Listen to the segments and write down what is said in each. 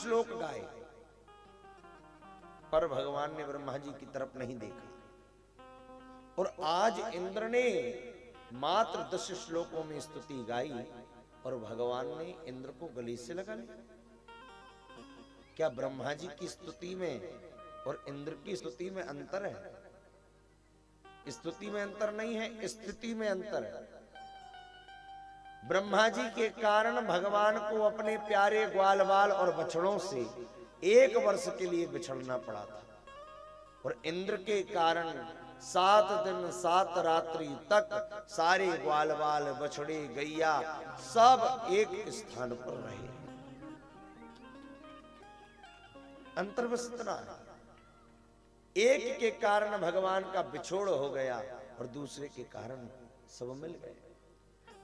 श्लोक गाए, पर भगवान ने ब्रह्मा जी की तरफ नहीं देखा। और आज इंद्र ने मात्र 10 श्लोकों में स्तुति गाई और भगवान ने इंद्र को गले से लगा लिया। क्या ब्रह्मा जी की स्तुति में और इंद्र की स्तुति में अंतर है? स्तुति में अंतर नहीं है, स्थिति में अंतर है। ब्रह्मा जी के कारण भगवान को अपने प्यारे ग्वाल बाल और बछड़ों से 1 वर्ष के लिए बिछड़ना पड़ा था, और इंद्र के कारण 7 दिन 7 रात्रि तक सारे ग्वाल बाल बछड़े गैया सब एक स्थान पर रहे। अंतर बस इतना है, एक के कारण भगवान का बिछोड़ हो गया और दूसरे के कारण सब मिल गए।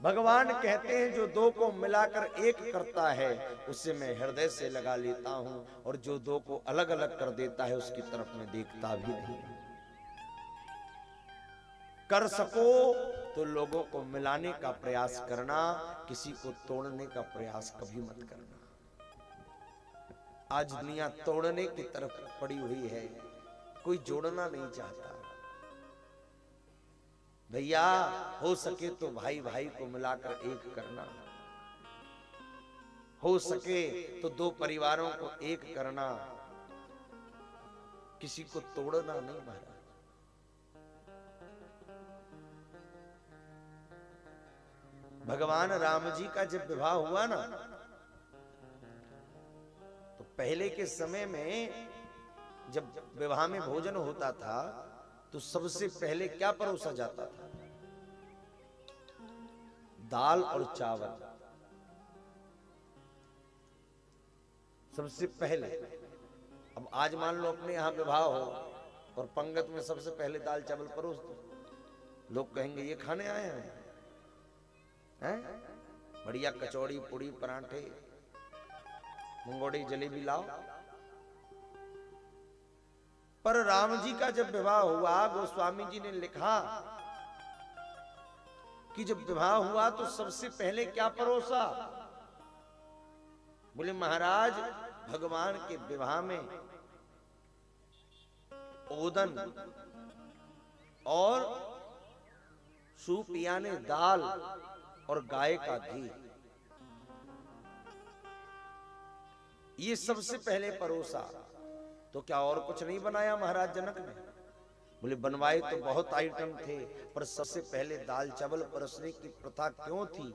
भगवान कहते हैं जो 2 को मिलाकर एक करता है उसे मैं हृदय से लगा लेता हूं, और जो 2 को अलग अलग कर देता है उसकी तरफ मैं देखता भी नहीं। कर सको तो लोगों को मिलाने का प्रयास करना, किसी को तोड़ने का प्रयास कभी मत करना। आज दुनिया तोड़ने की तरफ पड़ी हुई है, कोई जोड़ना नहीं चाहता। भैया हो सके तो भाई भाई को मिलाकर एक करना, हो सके तो 2 परिवारों को एक करना, किसी को तोड़ना नहीं महाराज। भगवान राम जी का जब विवाह हुआ ना, तो पहले के समय में जब विवाह में भोजन होता था तो सबसे पहले क्या परोसा जाता था? दाल और चावल सबसे पहले। अब आज मान लो अपने यहां विवाह हो और पंगत में सबसे पहले दाल चावल परोस दो, लोग कहेंगे ये खाने आए हैं? बढ़िया कचौड़ी पूड़ी पराठे मुंगोड़ी जलेबी लाओ। पर राम जी का जब विवाह हुआ, गोस्वामी जी ने लिखा कि जब विवाह हुआ तो सबसे पहले क्या परोसा? बोले महाराज भगवान के विवाह में ओदन और सूप यानी दाल और गाय का घी, ये सबसे पहले परोसा। तो क्या और कुछ नहीं बनाया महाराज जनक ने? बोले बनवाए तो बहुत आइटम थे, पर सबसे पहले दाल चावल परोसने की प्रथा क्यों थी?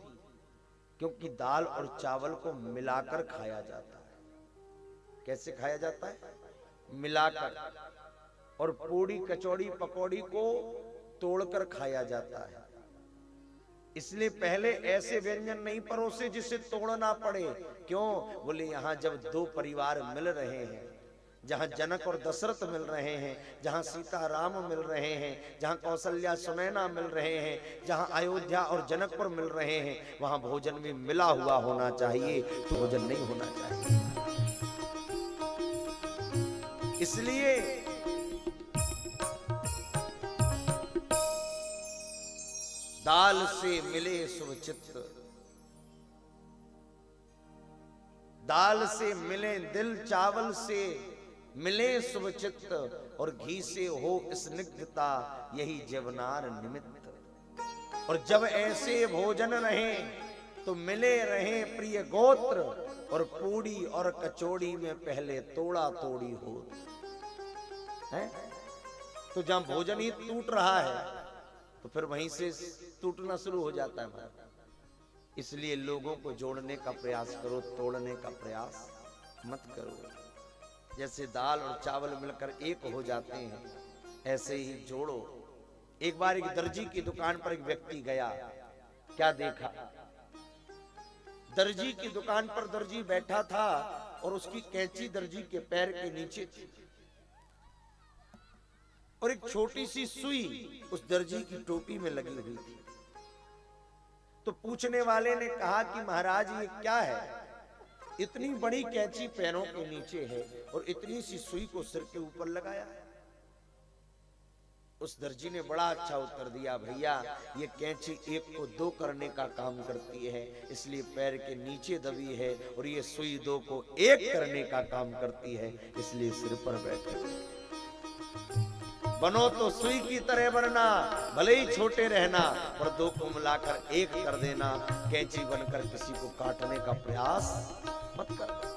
क्योंकि दाल और चावल को मिलाकर खाया जाता है। कैसे खाया जाता है? मिलाकर। और पूड़ी कचौड़ी पकौड़ी को तोड़कर खाया जाता है। इसलिए पहले ऐसे व्यंजन नहीं परोसे जिसे तोड़ना पड़े। क्यों? बोले यहां जब 2 परिवार मिल रहे हैं, जहां जनक और दशरथ मिल रहे हैं, जहां सीता राम मिल रहे हैं, जहां कौशल्या सुनैना मिल रहे हैं, जहां अयोध्या और जनकपुर मिल रहे हैं, वहां भोजन भी मिला हुआ होना चाहिए, तो भोजन नहीं होना चाहिए। इसलिए दाल से मिले शुभ चित्त, दाल से मिले दिल, चावल से मिले शुभ चित्त, और घी से हो स्निग्धता, यही जवनार निमित्त। और जब ऐसे भोजन रहे तो मिले रहे प्रिय गोत्र, और पूड़ी और कचौड़ी में पहले तोड़ा तोड़ी हो। तो जहां भोजन ही टूट रहा है तो फिर वहीं से टूटना शुरू हो जाता है। इसलिए लोगों को जोड़ने का प्रयास करो, तोड़ने का प्रयास मत करो। जैसे दाल और चावल मिलकर एक हो जाते हैं, ऐसे ही जोड़ो। एक बार एक दर्जी की दुकान पर एक व्यक्ति गया, क्या देखा? दर्जी की दुकान पर दर्जी बैठा था और उसकी कैंची दर्जी के पैर के नीचे थी, और एक छोटी सी सुई उस दर्जी की टोपी में लगी हुई थी। तो पूछने वाले ने कहा कि महाराज ये क्या है? इतनी बड़ी कैंची पैरों के नीचे है और इतनी सी सुई को सिर के ऊपर लगाया है। उस दर्जी ने बड़ा अच्छा उत्तर दिया, भैया ये कैंची एक को दो करने का काम करती है, इसलिए पैर के नीचे दबी है, और ये सुई दो को एक करने का काम करती है, इसलिए सिर पर बैठे। बनो तो सुई की तरह बनना, भले ही छोटे रहना, पर दो को मिलाकर एक कर देना। कैंची बनकर किसी को काटने का प्रयास मत करना।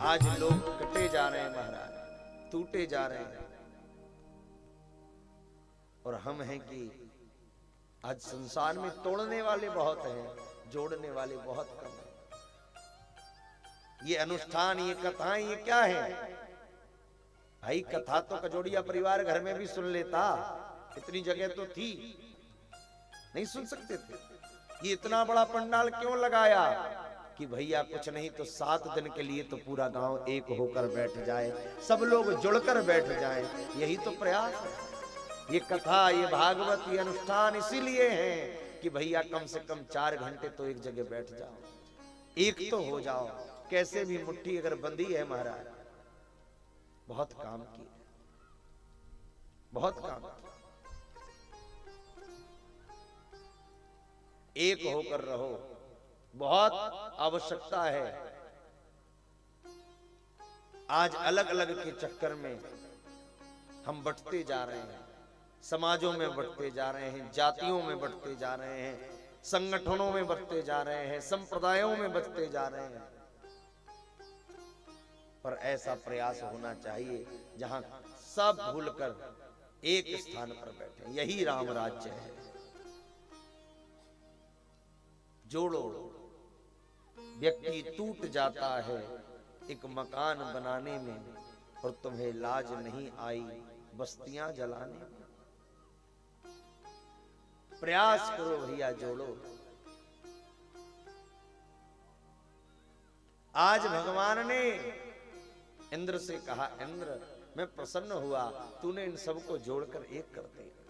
आज लोग कटे जा रहे हैं महाराज, टूटे जा रहे हैं, और हम हैं कि आज संसार में तोड़ने वाले बहुत हैं, जोड़ने वाले बहुत कम हैं। ये अनुष्ठान, ये कथाएं, ये क्या है भाई? कथा तो कजोड़िया परिवार घर में भी सुन लेता, इतनी जगह तो थी, नहीं सुन सकते थे? ये इतना बड़ा पंडाल क्यों लगाया? कि भैया कुछ नहीं तो 7 दिन के लिए तो पूरा गांव एक होकर बैठ जाए, सब लोग जुड़कर बैठ जाएं, यही तो प्रयास है। ये कथा, ये भागवत, ये अनुष्ठान इसीलिए है कि भैया कम से कम 4 घंटे तो एक जगह बैठ जाओ, एक तो हो जाओ। कैसे भी मुट्ठी अगर बंदी है महाराज, बहुत काम किए, बहुत काम किए। एक होकर रहो, बहुत आवश्यकता है। आज अलग अलग के चक्कर में हम बंटते जा रहे हैं, समाजों में बंटते जा रहे हैं, जातियों में बंटते जा रहे हैं, संगठनों में बंटते जा रहे हैं, संप्रदायों में बंटते जा रहे हैं। पर ऐसा प्रयास होना चाहिए जहां सब भूलकर एक स्थान पर बैठे, यही राम राज्य है। जोड़ो, व्यक्ति टूट जाता है एक मकान बनाने में, और तुम्हें लाज नहीं आई बस्तियां जलाने में। प्रयास करो भैया, जोड़ो। आज भगवान ने इंद्र से कहा, इंद्र मैं प्रसन्न हुआ, तूने इन सबको जोड़कर एक कर दिया।